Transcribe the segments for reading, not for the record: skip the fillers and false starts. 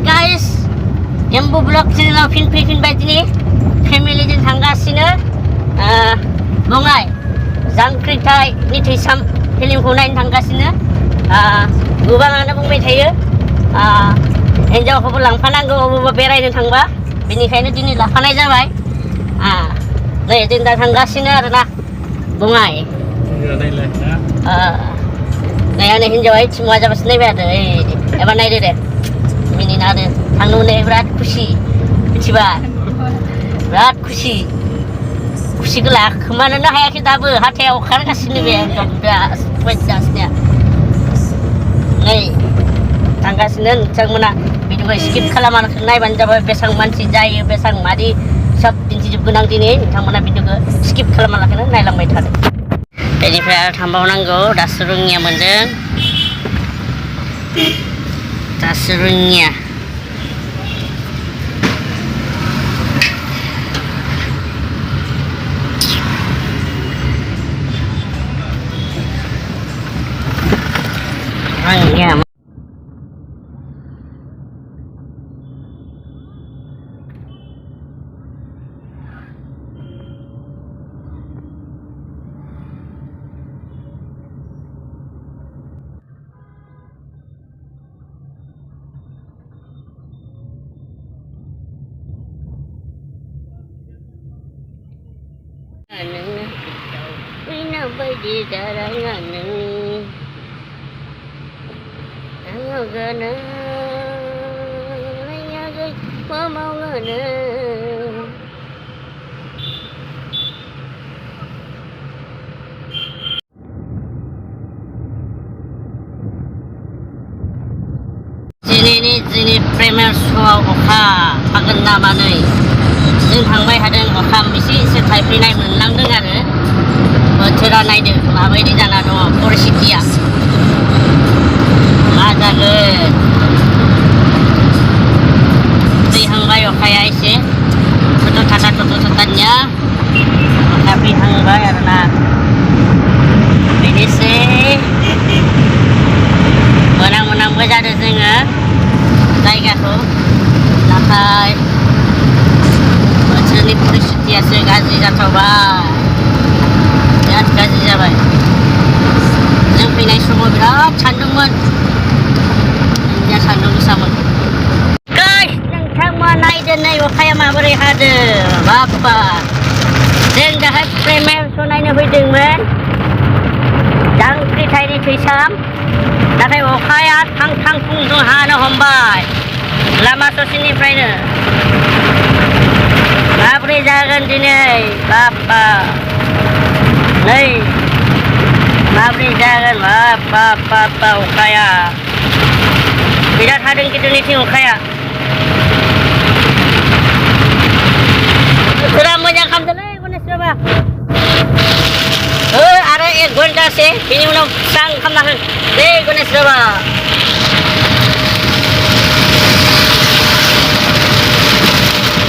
guys, Jambu Vlog channel fैफिनबाय दिनै फेमिलिजों थांगासिनो बङाइ जांख्रिथायनि थैसाम फिल्मखौ नायनो थांगासिनो गोबाङानो बुंबाय थायो हिनजावखौबो लांफानांगौ अबावबा बेरायनो थांबा बेनिखायनो दिनै लाफानाय जाबाय नै जों दा थांगासिनो आरोना बङाइ नायानो हिनजावा इथिमुवा जाबासो नायबाय आरो एबार नायदो दे मिनिना आरो थांनो मोननाय बिराद खुसि मिथिबाय बिराद खुसिखौ लाखोमानोनो हायाखै दाबो हाथायाव ओंखारगासिनो बे एकदम जागासिनो नै थांगासिनो नोंथांमोना भिडिअखौ स्किप खालामालासे नायबानो जाबाय बेसेबां मानसि जायो बेसेबां मादि सब दिन्थिजोबगोन आं दिनै नोंथांमोना भिडिअखौ स्किप खालामालासेनो नायलांबाय थादो बेनिफ्राय आरो थांबावनांगौ दासो रोङिया मोनदों दासो रोङिया बायदि दाराङानो आङोनो मा मावनो दिनैनि प्रेमियार श'आव अखा हागोन नामानै जों थांबाय थादों अखा एसे थाइफ्रिनाय मोनलांदों आरो बोथोरा नायदो माबायदि जाना दङ परिस्थितिया मा जागोन फैहांबाय अखाया एसे थ'थ'थानिया अखा फैहांबाय आरोना बेनोसै मोनांबो जादों जोङो जायगाखौ नाथाय बोथोरनि परिस्थितियासो गाज्रि जाथावबाय बिराद गाज्रि जाबाय जों फैनाय समाव बिराद सान्दुंमोन सान्दुं गोसामोन नोंथांमोना नायदो नै अखाया माबोरै हादों बाबा जों दाहाय प्रेमियार श' नायनो फैदोंमोन जांख्रिथायनि थैसाम नाथाय अखाया थां फुंजों हानो हमबाय लामा ससेनिफ्रायनो माबोरै जागोन दिनै बाबा नै माबोरै जागोन बाबा अखाया बिराद हादों खिन्थुनिथिं अखाया बोथोरा मोजां खालामदोंलै गनेश बाबा आरो 1 घन्टासे बेनि उनाव स्रां खालामना हो दे गनेश बाबा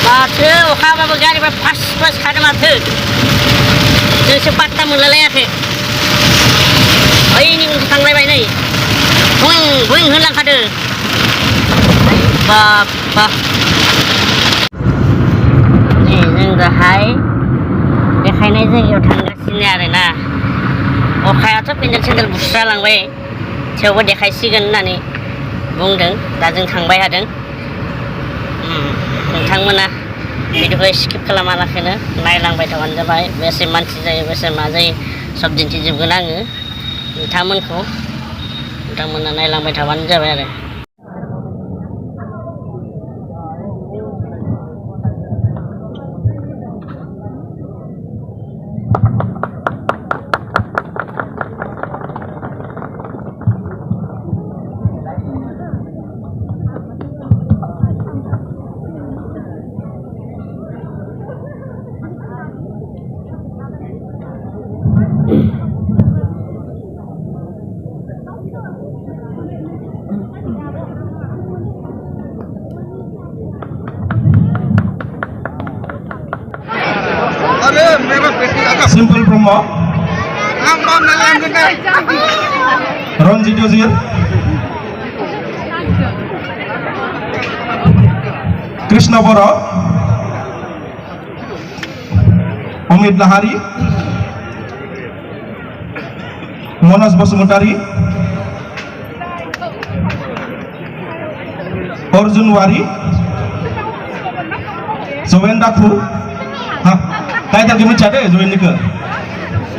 माथो अखा हाबाबो गारिफ्रा फास खादो माथो जोंसो पात्ता मोनलायलायाखै ओइनि उनथिं थांलायबाय नै बुं होनलांखादो बाबा नै जों दाहाय देखायनाय जायगायाव थांगासिनो आरोना अखायाथ' पेन्देल बुस्रालांबाय थेवबो देखायसिगोन होननानै बुंदों दा जों थांबाय थादों नोंथांमोना भिडिअखौ स्किप खालामालासेनो नायलांबाय थाबानो जाबाय बेसे मानसि जायो बेसे मा जायो सब दिन्थिजोबगोन आङो नोंथांमोना नायलांबाय थाबानो जाबाय आरो Simple Brahma Ronjit Yozir Krishna बर अमित लाहारी मनज बसुमतारी अर्जुन वारी जवेन दाखु टाइटेलखौ मिथिया दे जवेननिखौ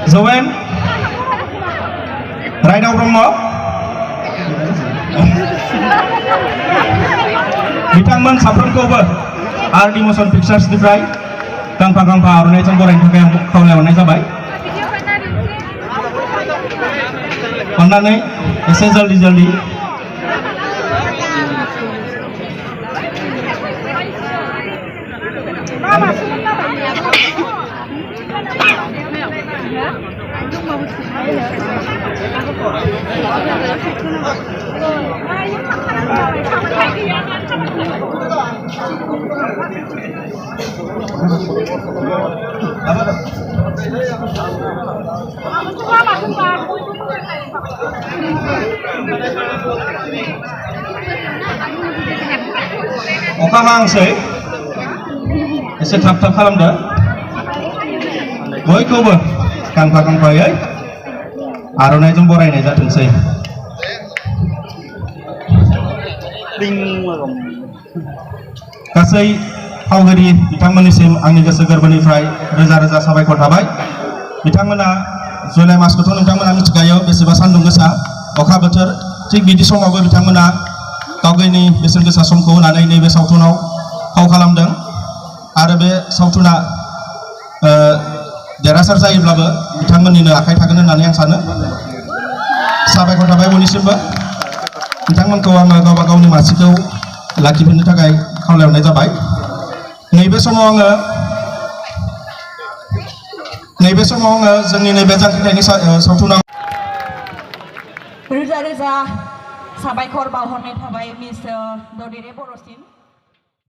जवेन रायदाव ब्रह्म बिथांमोन साफ्रोमखौबो आरडि मसन पिक्चार्सनिफ्राय गांफा गांफा आर'नाइजों बरायनो थाखाय आं खावलायहरनाय जाबाय अन्नानै एसे जल्दी अखा हांसै एसे थाब खालामदो बयखौबो गांफा गांफायै आर'नाइजों बरायनाय जाथोंसै गासै फावगिरि बिथांमोननिसिम आंनि गोसो गोरबोनिफ्राय रोजा रोजा साबायखर थाबाय बिथांमोना जुलाइ मासखौथ' नोंथांमोना मिथिखायो बेसेबा सान्दुं गोसा अखा बोथोर थिग बिदि समावबो बिथांमोना गावनि बेसेन गोसा समखौ होनानै नैबे सावथुनाव फाव खालामदों आरो बे सावथुना देरहासार जायोब्लाबो बिथांमोननिनो आखाइ थागोन होननानै आं सानो साबायखर थाबाय बयनिसिमबो बिथांमोनखौ आङो गावबा गावनि मासिखौ लाखिफिननो थाखाय खावलायहरनाय जाबाय नैबे समाव आङो जोंनि नैबे जांख्रिथायनि सावथुनाव रोजा रोजा साबायखर बावहरनाय थाबाय मिस ददेरे बर'सिम